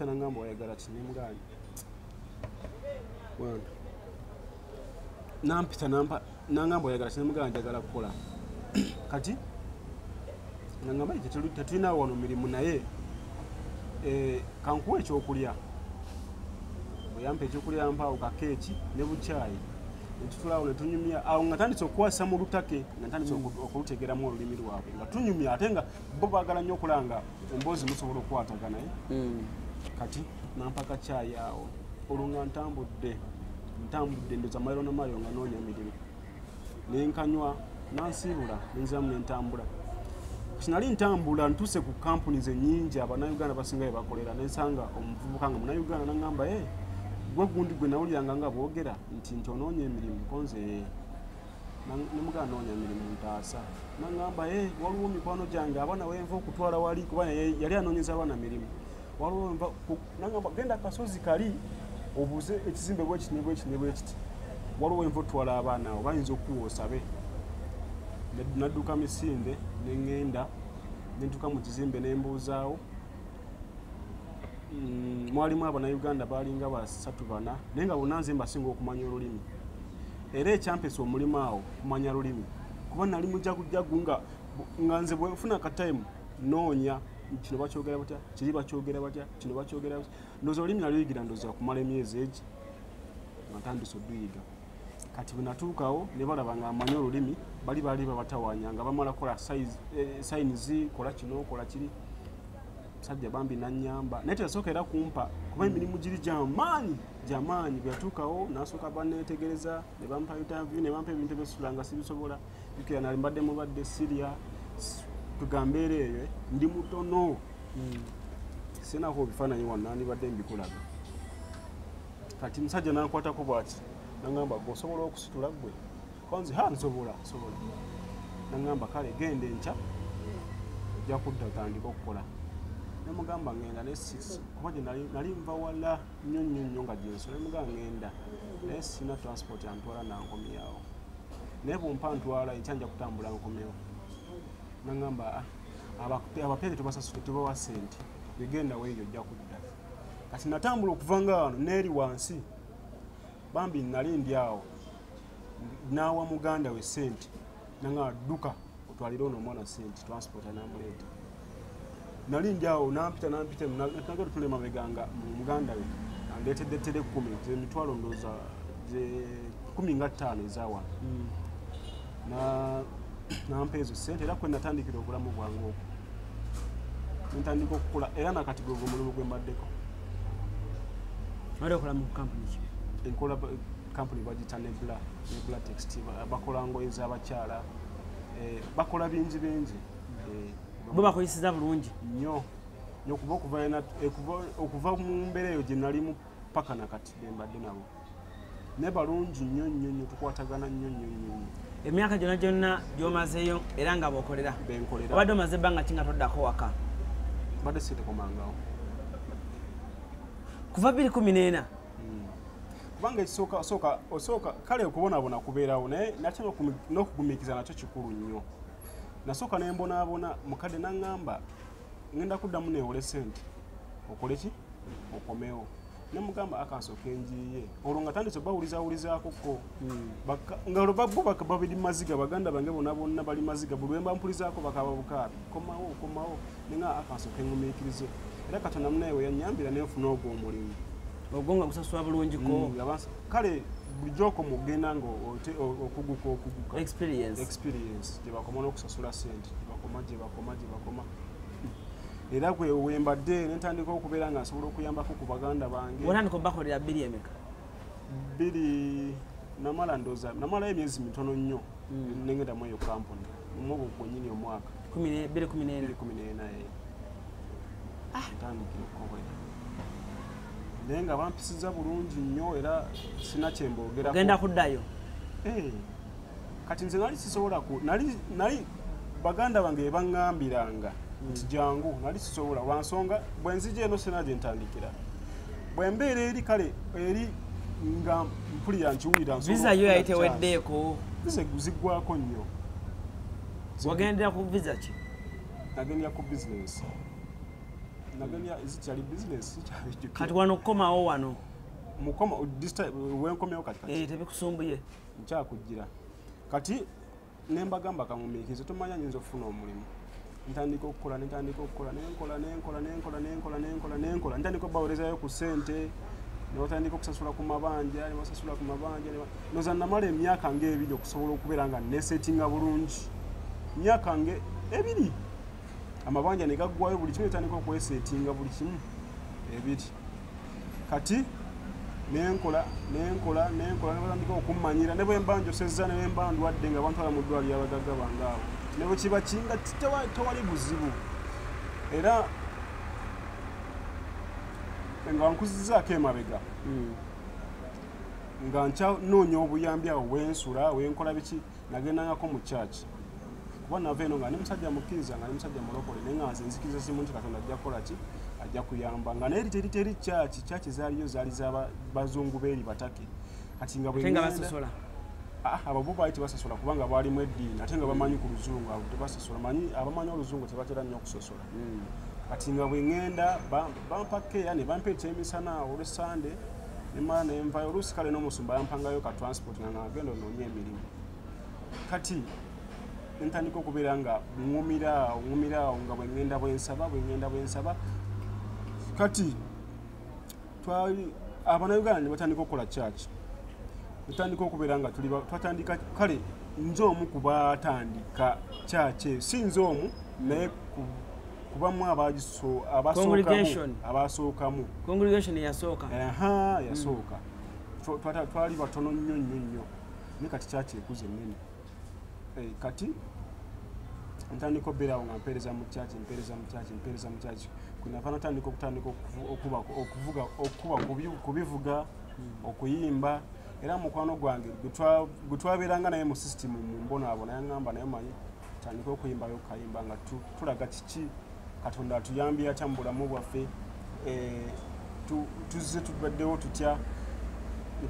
nangamba oyagala ki nemuganya nampita nangamba oyagala ki nemuganya njagala kukola kati nangamba tetulina wano mirimu naye kankuwa ekyokulya bwe yampa ekyokulya yampaawo kakeeki ne bukyayi netutulawo netunyumya awo nga tandise okukwasa mu lutake nga ntandise okuluteegeramu olulimi lwabwe nga tunyumya ate nga bo baagala nnyo okulanga emboozi musobola okukwataganaye kati nampa kakyayi awo olwo nga ntambudde ndoza mayiro namayo nga noonya mirimu nenkanywa nansiibula nenziramu nentambula kinali ntambula ntuuse ku kampuni ennyingi abanayuganda basinga bye bakolera nensanga omuvubuka nga munayuganda nangamba gwe gundi gwe nawuliranga nga boogera nti onoonya emirimu konze nemuganda noonya mirimu ntaasa nangamba waliwo mikwano gyange abaana wenva okutwala wali kuba yali anoonyeza abaana mirimu waliwo nangamba genda akasozi kali obuze ekizimbe bwekiti nebwekiti waliwo wenva otwala abaana awo bayinza okuwa osabe nadduka misinde neŋŋenda nentuka mu kizimbe nembuuzaawo mwalimu abanayuganda baalinga 3-4 naye nga bonna nze mbasinga okumanya olulimi era ekyampesa omulimu awo kumanya lulimi kuba nali mujagujagu nga nze bwenfuna akataimu noonya kino bakyogera batya kiri bakyogera batya kino bakyogera batya ndowooza olulimi naluyigira ndowooza kumala emyezi egi nga ntandise oduyiga kati bwe natuukawo ne balaba nga amanyi olulimi baali babatawanya nga bamala kola sayinizi kola kino kola kiri sajja bambi nanyamba naye tesooka era kumpa kuba emirimu giri gyamaanyi bwe yatuukawo nasooka baneetegereza ne bampa interview ne bampa ebintu byesula nga sibisobola bikira nali mbadde Syria tugambe eyo ndi mutono sinako bifaananyi wano nandibadde mbikulaga kati musajja nankwatako bwati nagamba gwosobola okusitula gwe konzi nsobola nagamba kale genda enkya ojja kudda otandika okukola nemugamba ngenda ne 6 kuba gye nali nva wala nnyo nga gyensolo nemugamba ngenda naye sina transport yantwala nankomyawo naye bwompa ntwala enkya nja kutambula nkomewo nagamba abapeere tubawa sente bigenda weeyo ojja kudda kati natambula okuva nga wano neeri wansi bambi nali ndi awo nawa muganda we sente nanga dduka otwalire ono omwana sente transport anamuleeta nali ndi awo nampita nagala tutule mabeganga muganda we andeetedde tere 10 emitwalo ndooza 15 ezawano nampa ezo sente era kwe natandikira obulamu bwange okwo ntandika okukola era nakati gwe omulimu gwe mbaddeko okola mu kampuni ki enkola kampuni bagita nebula textile bakola ngoye z'abakyala bakola bingi bo bakoyisiza bulungi nnyo okuva mu mbeera eyo gye nalimu paka nakati bembadde nabo ne balungi nnyo tukwatagana nnyo emyaka gyonna gy'omazeeyo era nga bw'okolera obadde omaze ebbanga ki nga toddako waka badde sitekomangawo kuva 2014 kubanga osooka kale okubonaabona kubeerawo naye nakyo n'okugumiikiza nakyo kikulu nnyo nasooka nembonaabona mukadde naŋŋamba ngenda kuddamu neewole sente okole ki okomewo nemugamba akansooka enjiye olwo nga tandise bawulizaawulizaakoko nga olwo babiri maziga baganda bange bonna bali maziga buli wemba mpulizaako bakaba bukaabi komawo nenga akansooka engumiikirize era katonda munayewe yannyambira nenfuna ogwo omulimu ogwo nga gusasula bulungiko kale bulijjo okomugenda nga okuguka experience gyebakoma n'okusasula sente gyebakoma era gwe wembadde nentandika okubeera nga nsobola okuyambako ku baganda bange otandika obakolera 2 emeka 2 namalayo emyezi mitono nnyo nengendamu eyo kampuni mumwogwo gwennyini omwaka 2014 ntandikira okukolera naye nga bampisiza bulungi nnyo era sina kyembogerako ogenda kuddayo kati nze nali sisobola nali baganda bange baŋŋambiranga nti jangu nali sisobola lwansonga bwenzija eno sena gye ntandikira bwembeera eri kale eri nga mpulira nkiwulira visa yo yayiteweddeeko ziggwako nnyo wagendera ku visa ki nagendera ku bizinesi zikyali bizinesi kati wano kukomawo wano wenkomyewo kati tebikusumbuye nkyakujjira kati nembagamba kamumiikize tomanya nyinza okufuna omulimu ntandika okukola nenkola ntandika obawerezayo ku sente notandika okusasula ku mabanja noza namala emyaka nga2 okusobola okubeera nga nesetinga bulungi emyaka nga 2 amabanja negaggwayo buli kimu netandika okwesetinga buli kimu 2 kati nenkola nebatandika okummanyira ne bwemba njosezza ne bwemba ndwadde nga bantwala mu ddwaliro abagagga bange awo ne bwe kiba kinga tewali buzibu era nga nkuzizzaako emabega nga nkyanoonya obuyambi awo wensula wenkola biki nagendangako mu kyaki kuba nava eno nga ne musajja mukkiriza nga ne musajja mulokole naye nga nze nzikiriza simu nti katonda ajja kukola ki ajja kuyamba nga naye teri kyaki zaaliyo zaali z'abazungu beeri batake kati nga basosola abo baali tebasosola kubanga baalimu eddiini ate nga bamanyi ku luzungu abo tebasosola abamanyi oluzungu tebatera nnyo okusosola kati nga bwe ŋŋenda bampakeya ne bampeeta emisana olwesande nemala nenvayo oluusi kale n'omusumba yampangayo ka transport nga ngagenda onoonya emirimu kati ntandika okubeera nga ŋŋumiraawo nga bweŋŋenda bwensaba kati abannayuganda ne batandika okukola kyaki tutandika okubeera nga twatandika kale nze omu ku batandika kyaki si nze omu naye kubamu abasookamu yasooka twali batono nnyo naye kati kyaki ekuze ennene kati ntandika obeerawo nga mpeereza mu kyaki kunafana tandika okuvuga kubivuga okuyimba era mukwano gwange gwe twabeeranga naye mu system mu mbonaabona yaŋŋamba naye manyi tandika okuyimbayo kayimba nga tulaga kiki Katonda atuyambye atya mu bulamu bwaffe tuzze tubaddewo tutya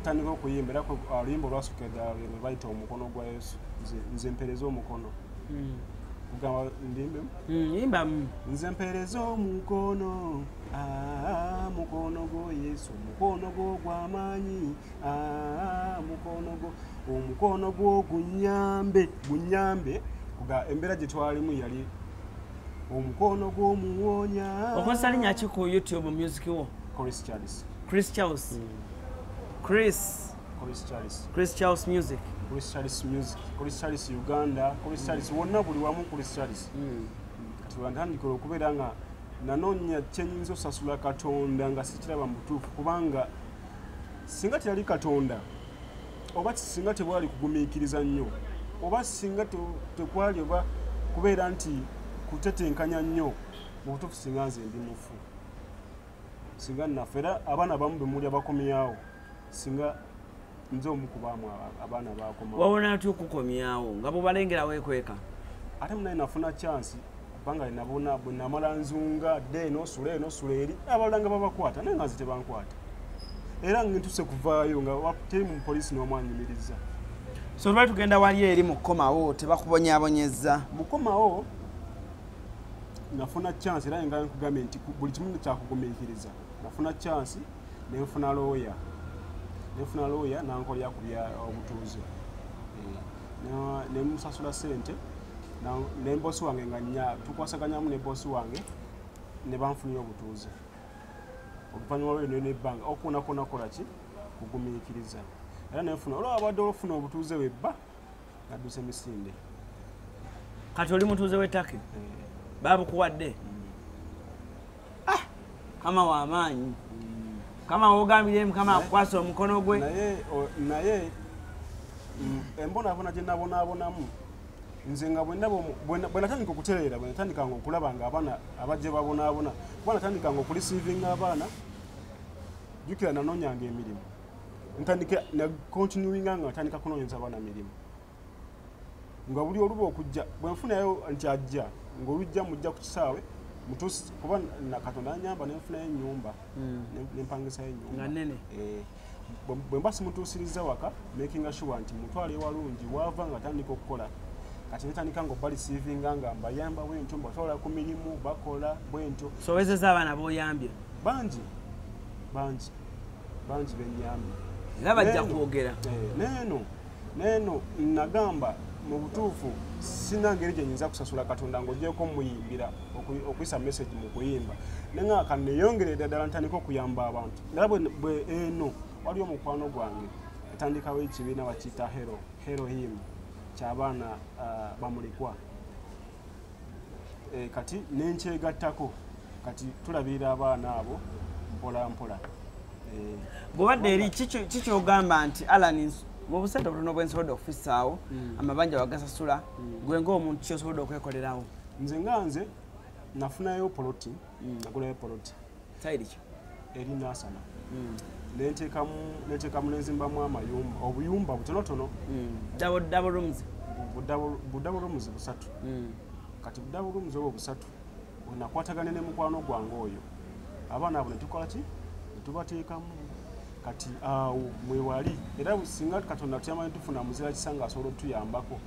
ntandika okuyimba era oluyimba olwasooka eddala lwe bayita omukono gwa Yesu nze mpeereza omukono kugamba ndimbemu yimba nze mpeereza omukono mukono gwo Yesu mukono gwo gw'amaanyi omukono gwo gunyambe embeera gye twalimu yali omukono gw'omuwonya okozesa linnya ki ku YouTube music wo Chris Charles music Chris Charles Uganda Chris Charles wonna buli wamu Chris Charles kati wantandikira okubeera nga nanoonya kyenyinza osasula Katonda nga sikiraba mutuufu kubanga singa teyali Katonda oba singa tebwali kugumiikiriza nnyo oba singa tekwali oba kubeera nti kutetenkanya nnyo mu butuufu singa nze ndi mufu singa naffe era abaana bamu bemuli abakomyawo singa nze omu kubaamu abaana bakomawo wawona atya okukomyawo nga bwebalengerawo ekweka ate munaye nafuna chansi kubanga nabona bwe namala nzunga dde nosula eri abalala nga babakwata naye nga nze tebankwata era ngentuse kuvaayo nga teri mu poliisi n'omwanyumiriza so lwali tugenda wali eri mu kukomawo tebakubonyaabonyeza mukomawo nafuna chansi era nga nkugambye nti buli kimu kyakugumiikiriza nafuna chansi nenfuna looya nankolera ku bya obutuuze nemusasula sente ne bosi wange nga tukwasaganyamu ne bosi wange ne banfunira obutuuze oluvannyuma lweno nebbanga okunakola ki kugumiikiriza era nenfuna olwo abadde olufuna obutuuze webba nadduse misinde kati oli mutuuze w'ettaka babukuwadde kama w'amaanyi kama wogambire mukama akwasa omukono gwe naye embonaabona gye nabonaabonamu nze nga bwe natandika okutereera bwe natandikanga okulaba nga abaana abajje babonaabona kuba natandikanga okulisiivinga abaana jjukira nanoonyanga emirimu ntandika nakontinuinga nga natandika kunoonyeza abaana mirimu nga buli oluba okujja bwe nfunayo nti ajja ng'olujja mujja ku kisaawe mutuusi kuba Katonda anyamba nenfunayo ennyumba nempangisayo ennyumba bwe mba simutuusiriza waka making sure nti mutwale walungi wava nga atandika okukola kati netandika nga obalisiivinga nga mbayamba bwentyo mbatwala ku mirimu bakola bwentyo sowezeza abaana b'oyambye bangi bennyambye era bajja kwogera neeno nagamba mu butuufu sina ngeri gye nyinza kusasula Katonda ng'ogyeko muyimbira okuyisa message mu kuyimba nenga kaneyongeredde ddala ntandika okuyamba abantu era bwe eno waliwo mukwano gwange etandikawo ekibiina bakiyita hero him ky'abaana bamulikwa kati nenkyegattako kati tulabirira abaana abo mpola mpola bw'obadde eri kikyogamba nti Alan mu busente obutono bwensobodde okufissaawo amabanja wagasasula gwe ng'omuntu kyosobodde okwekolerawo nze nafunayo poloti nagulayo poloti sayiri ki eri nasana nenteekamu nenzimbamu amayumba obuyumba butonotono double rooms busatu kati double rooms obwo busatu nakwatagane ne mukwano gwange oyo abaana abo netukola ki netubateekamu kati awo mwewali era singa Katonda tuyamanyi tufuna muzira kisanga asobola otuyambako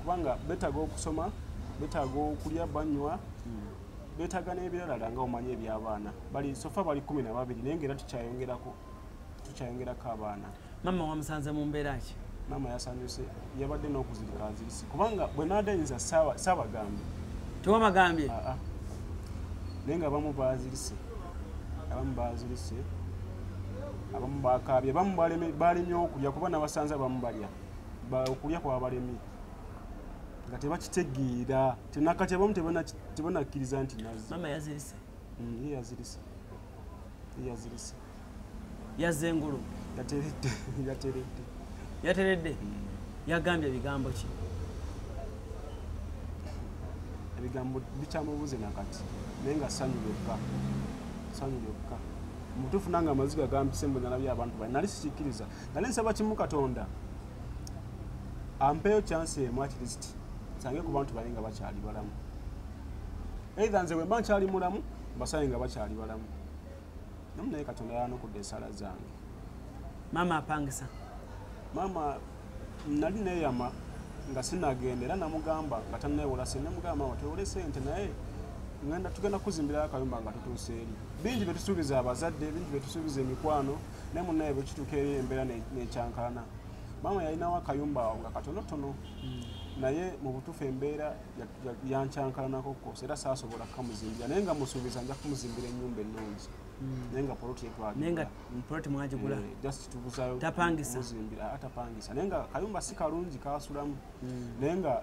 kubanga betaaga okusoma betaaga okulya banywa betaaga n'ebirala nga omanye ebyabaana sofa bali 12 naye ngera tukyayongerako abaana mama wamusanze mu mbeera ki mama yasanyuse yabadde n'okuzirika azirisi kubanga bwe naadayinza saabagambye tewabagambye naye nga abamu bazirise abamu bakabye abamu balemye okulya kuba nabasanze abamu balya okulya kwabalemye nga tebakitegeera tenakati abamu tebanakkiriza nti nazi mama yazirise yazze engulu yateredde yagambye bigambo ki ebigambo bikyamubuze nakati naye nga ssanyu lyokka mutuufu nange amaziga gampise mbwe nalabye abantu bali nali sikikkiriza nali nsaba kimu Katonda ampeeyo chance emu at least nsange ku bantu bali nga bakyali balamu either nze bwe mba nkyali mulamu basaye nga bakyali balamu namu naye Katonda yanukudde ensala zange. Maama apangisa maama nali neeyama nga sinagenda era namugamba nga tanneewola sente namugamba maama twewole sente naye tugenda kuzimbira akayumba nga tutuuse eri bingi betusuubiza abazadde bingi betusuubiza emikwano naye munnaye bwekituuka eri embeera nekyankalana. Maama yalinawo akayumba awo nga katonotono naye mu butuufu embeera yankyankalanako kosa era saasobola kukamuzimbira naye nga musuubiza nja kumuzimbira ennyumba ennungi naye nga poloti mwagigula just tubuzayo tapangisa atapangisa naye nga kayumba si kalungi kasulamu naye nga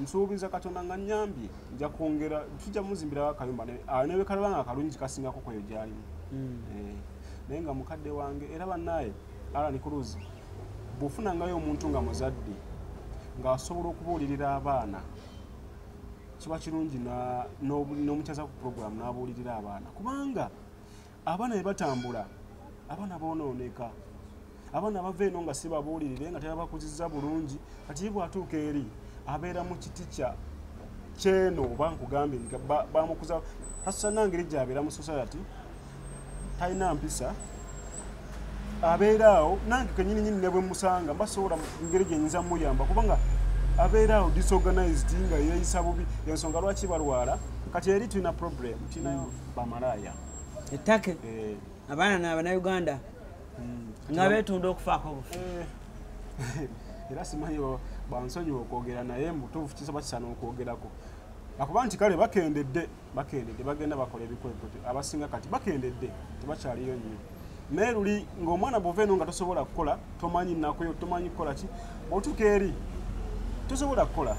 nsuubiza Katonda nga nnyambye nja kwongera tujja muzimbirawo akayumba naye kalabanga akalungi kasingako kweyo gyalimu naye nga mukadde wange era bannaaye Alan Cruz bw'ofunangayo omuntu nga muzadde ng'asobola okubuulirira abaana kiba kirungi n'omukyaza ku puroguramu n'abuulirira abaana kubanga abaana bwe batambula abaana boonooneka abaana bava eno nga si babuulirire nga tebabakuzizza bulungi kati bw'atuuka eri abeera mu kiti kyeno oba nkugambye bamukuza hasa nangeri gy'abeera mu society talina mpisa abeera awo nange kenyininyini ne bwe musanga mbasobola ngeri gyenyinza muyamba kubanga abeera awo disorganized nga yeeyisa bubi ensonga lwaki balwala kati eri tulina problem tulinayo bamalaaya ettake abaana n'Abannayuganda nga beetunda okufaako obufu era simanyi bansonyiwa okwogera naye mutuufu kisoba kisaana okwogerako akuba nti kale bakendedde bagenda bakola ebikweko abasinga kati bakendedde tebakyaliyo nnyo naye luli ng'omwana bw'ova eno nga tosobola kukola tomanyi nakuyo tomanyi kukola ki otuuka eri tosobola kukola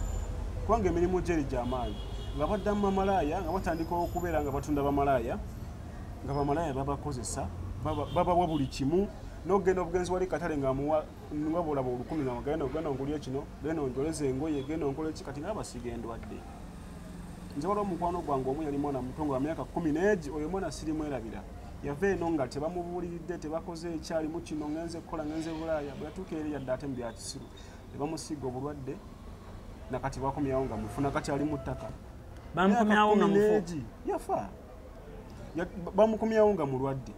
kubanga emirimu gyeri gy'amaanyi nga baddamu bamalaaya nga batandika okubeera nga batunda bamalaaya nga bamalaaya babakozesa babawa buli kimu n'ogenda obugenzi wali katale nga bolaba 10 nga genda ngulye kino genda onjoleze engoye genda onkole ki kati nga basiga endwadde. Nze waliwo omukwano gwange omu yali mwana muto nga myaka 10 n'egi oyo mwana sirimwerabira yava eno nga tebamubuuliridde tebakoze ekyalimu kino ngenze kukola ngenze bulaaya bwe yatuuka eri yadde ate mu bya kisiru ne bamusiiga obulwadde nakati bakomyawo nga mufuna kati ali mu ttaka bamukomyawo nga mufu yafa bamukomyawo nga mulwadde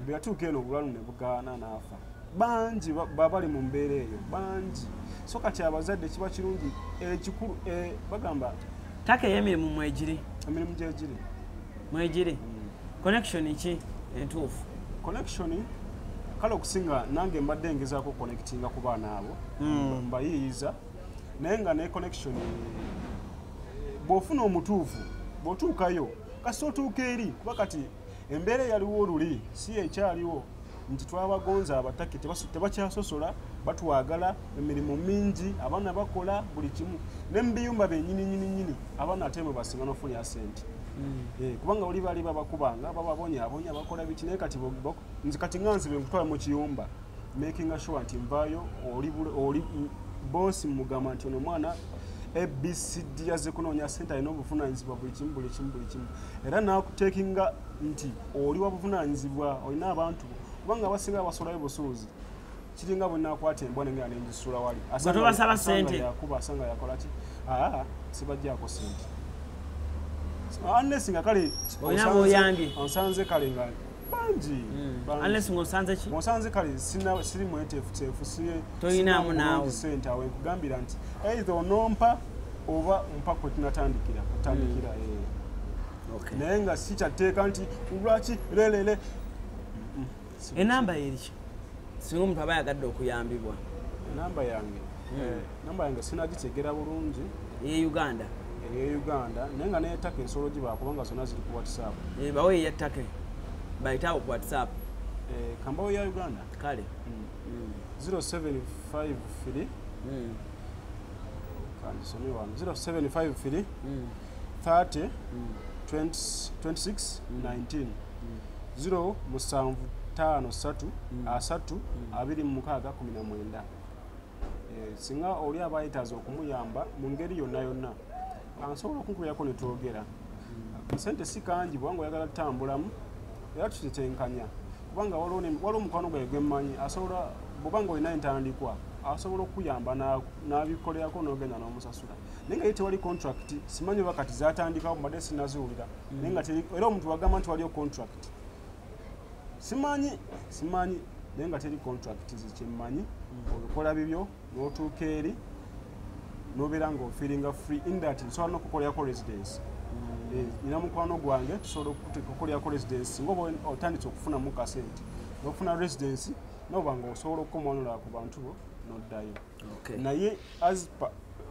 bwe yatuuka eno obulwalu ne bugaana n'afa bangi babali mu mbeera eyo bangi so kati abazadde kiba kirungi ekikulu bagamba ttaka ey'emirimu mwegiri emirimu gyegiri mwegiri connection ki entuufu connection kale okusinga nange mbadde ngezaako connectinga ku baana abo mbayiiyiza naye nga ne connection bw'ofuna omutuufu bw'otuukayo kasi otuuka eri kuba kati embeera eyaliwo oluli si ekyaliwo nti twabagonza abatake tebakyasosola batwagala emirimu mingi abaana bakola buli kimu ne mubiyumba bennyini abaana ate mwe basinga n'ofunira sente kubanga oli bali babakubanga bababonyabonya bakola biki naye kati nzi kati nganzibe nkutwala mu kiyumba making sure nti nvaayo oli bosi mugamba nti ono mwana ABCD yaze kunoonya sente alina obuvunaanyizibwa buli kimu era nakuteekinga nti oli wabuvunaanyizibwa olina abantu kubanga abasinga basolayo busuuzi kiringa bwe nakwata embwa nenga nengisula wali tobasaba sente yakuba asanga yakola ki sibajjaako sente unless nga kale onsanze kale nga bangi unless ng'osanze ki onsanze kale siri mweteefuteefu toyinaamu naawe sente awe nkugambira nti either onompa oba mpa kwe tunatandikira naye nga sikyateeka nti lwaki lelele enamba eriki singa omuntu aba yagadde okuyambibwa enamba yange sinagitegera bulungi eyeuganda naye nga neyettaka ensolo gibakubanga zonna ziri ku WhatsApp bawe yettake bayitawo ku WhatsApp kambawo ya Uganda kale 0753 kandisomye wano 0753 30 26 19 0 singa oli abayitaza okumuyamba mu ngeri yonna asobola okunkubirako ne twogera. Sente si kangi bwanga oyagala kutambulamu era tukitetenkanya kubanga waliwo omukwano gwe gwemmanyi asobola bwobanga olina entandikwa asobola okuyamba n'abikolerako n'ogenda n'omusasula naye nga ye tewali contract simanyi oba kati zatandikawo mbadde sinnaziwulira naye nga era omuntu wagamba nti waliyo contract simanyi naye nga teri contract zikyemmanyi obikola bibyo n'otuuka eri n'obeera ng'ofiringa free in that nsobola n'okukolerako residence nina mukwano gwange tusobola okukolerako residence singa oba otandise okufunamu kasente n'okufuna residence noba nga osobola okukomanula ku bantu bo n'oddayo naye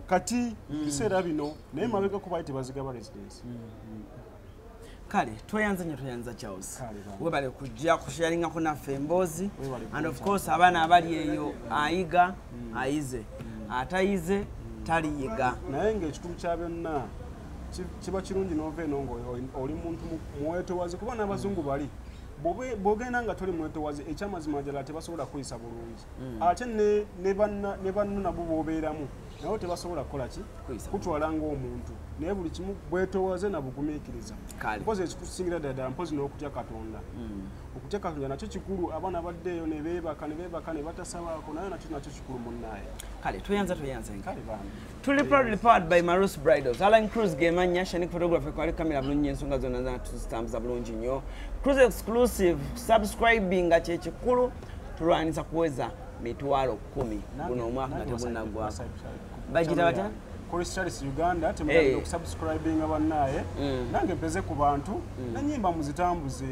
kati biseera bino naye mabega kubaali tebazigaba residence. Kale tweyanza Charles webale kujja kusharingako naffe emboozi and of course abaana abali eyo ayiga ayize atayize taliyiga naye ng'ekikulu kya byonna kiba kirungi n'ova eno ng'oli muntu muwetowazi kuba n'abazungu bali bw'ogenda nga toli mwetowazi ekyamazima ddala tebasobola kuyisa bulungi ate ne banno nabo b'obeeramu nabo tebasobola kukola ki kutwala ng'omuntu naye buli kimu bwetowaze na bugumiikiriza mpozi ekikusingira ddala mpozi n'okutya Katonda okutya Katonda nakyo kikulu abaana baddeeyo ne beebaka ne batasabaako naye nakyo kikulu munnaaye. Kale tweyanza tuli proudly powered by Marus Bridals. Alan Cruz gemanya shani photography kwali kamera bulungi ensonga zonna zatuzitambuza bulungi nnyo. Cruz exclusive subscribing kyekikulu tulwanisa kuweza mitwalo 10 guno omwaka nga tegunnagwa. Bajira batya? Charles Uganda temugenda okusubscribing abannaye nange mpeze ku bantu n'ennyimba muzitambuze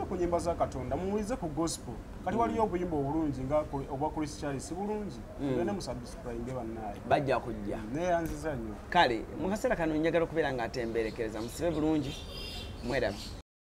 ku nnyimba za Katonda mumulize ku gospel kati waliyo obuyimba obulungi nga obwa Charles bulungi mugende musubscribe bannaye bajja kujja neyanziza nnyo. Kale mu kaseera kano njagala okubeera nga atemberekereza musibe bulungi mwerabe.